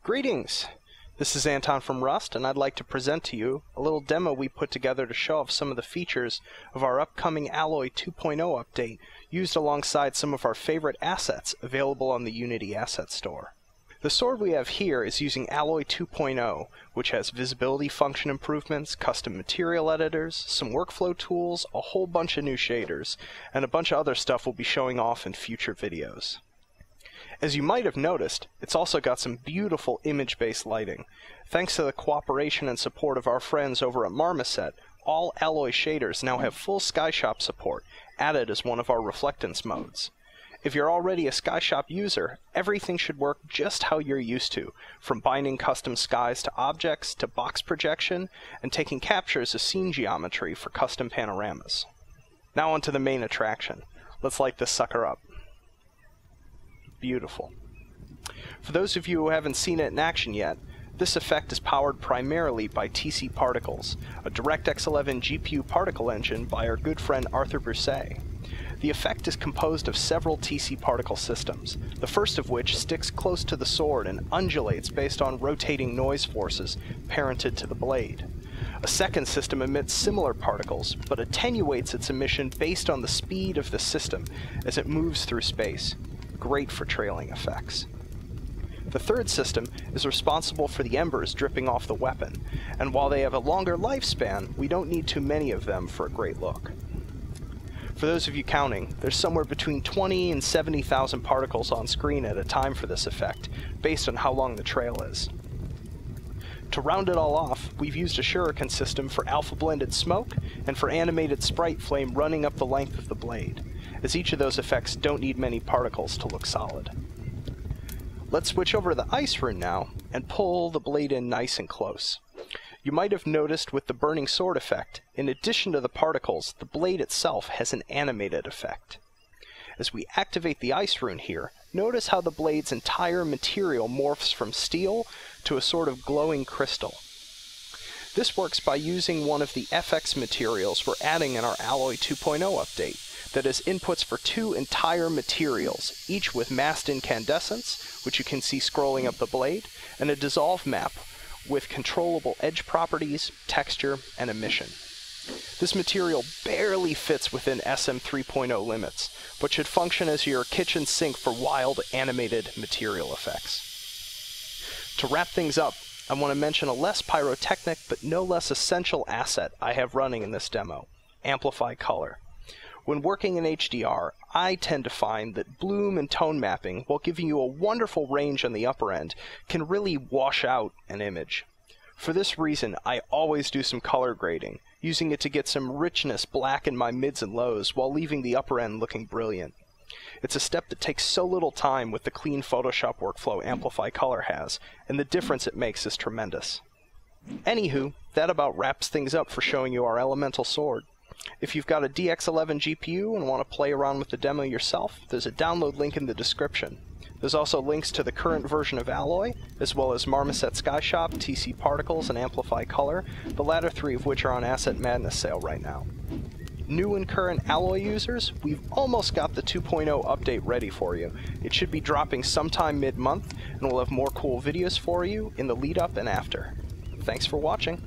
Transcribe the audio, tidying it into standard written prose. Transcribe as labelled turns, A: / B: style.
A: Greetings! This is Anton from Rust, and I'd like to present to you a little demo we put together to show off some of the features of our upcoming Alloy 2.0 update used alongside some of our favorite assets available on the Unity Asset Store. The sword we have here is using Alloy 2.0, which has visibility function improvements, custom material editors, some workflow tools, a whole bunch of new shaders, and a bunch of other stuff we'll be showing off in future videos. As you might have noticed, it's also got some beautiful image-based lighting. Thanks to the cooperation and support of our friends over at Marmoset, all Alloy shaders now have full Skyshop support, added as one of our reflectance modes. If you're already a Skyshop user, everything should work just how you're used to, from binding custom skies to objects, to box projection, and taking captures of scene geometry for custom panoramas. Now onto the main attraction. Let's light this sucker up. Beautiful. For those of you who haven't seen it in action yet, this effect is powered primarily by TC Particles, a DirectX 11 GPU particle engine by our good friend Arthur Broussais. The effect is composed of several TC particle systems, the first of which sticks close to the sword and undulates based on rotating noise forces parented to the blade. A second system emits similar particles, but attenuates its emission based on the speed of the system as it moves through space. Great for trailing effects. The third system is responsible for the embers dripping off the weapon, and while they have a longer lifespan, we don't need too many of them for a great look. For those of you counting, there's somewhere between 20 and 70,000 particles on screen at a time for this effect, based on how long the trail is. To round it all off, we've used a shuriken system for alpha-blended smoke and for animated sprite flame running up the length of the blade, as each of those effects don't need many particles to look solid. Let's switch over to the ice rune now and pull the blade in nice and close. You might have noticed with the burning sword effect, in addition to the particles, the blade itself has an animated effect. As we activate the ice rune here, notice how the blade's entire material morphs from steel to a sort of glowing crystal. This works by using one of the FX materials we're adding in our Alloy 2.0 update that has inputs for two entire materials, each with masked incandescence, which you can see scrolling up the blade, and a dissolve map with controllable edge properties, texture, and emission. This material barely fits within SM 3.0 limits, but should function as your kitchen sink for wild animated material effects. To wrap things up, I want to mention a less pyrotechnic but no less essential asset I have running in this demo, Amplify Color. When working in HDR, I tend to find that bloom and tone mapping, while giving you a wonderful range on the upper end, can really wash out an image. For this reason, I always do some color grading, using it to get some richness black in my mids and lows while leaving the upper end looking brilliant. It's a step that takes so little time with the clean Photoshop workflow Amplify Color has, and the difference it makes is tremendous. Anywho, that about wraps things up for showing you our elemental sword. If you've got a DX11 GPU and want to play around with the demo yourself, there's a download link in the description. There's also links to the current version of Alloy, as well as Marmoset Skyshop, TC Particles, and Amplify Color, the latter three of which are on Asset Madness sale right now. New and current Alloy users, we've almost got the 2.0 update ready for you. It should be dropping sometime mid-month, and we'll have more cool videos for you in the lead-up and after. Thanks for watching.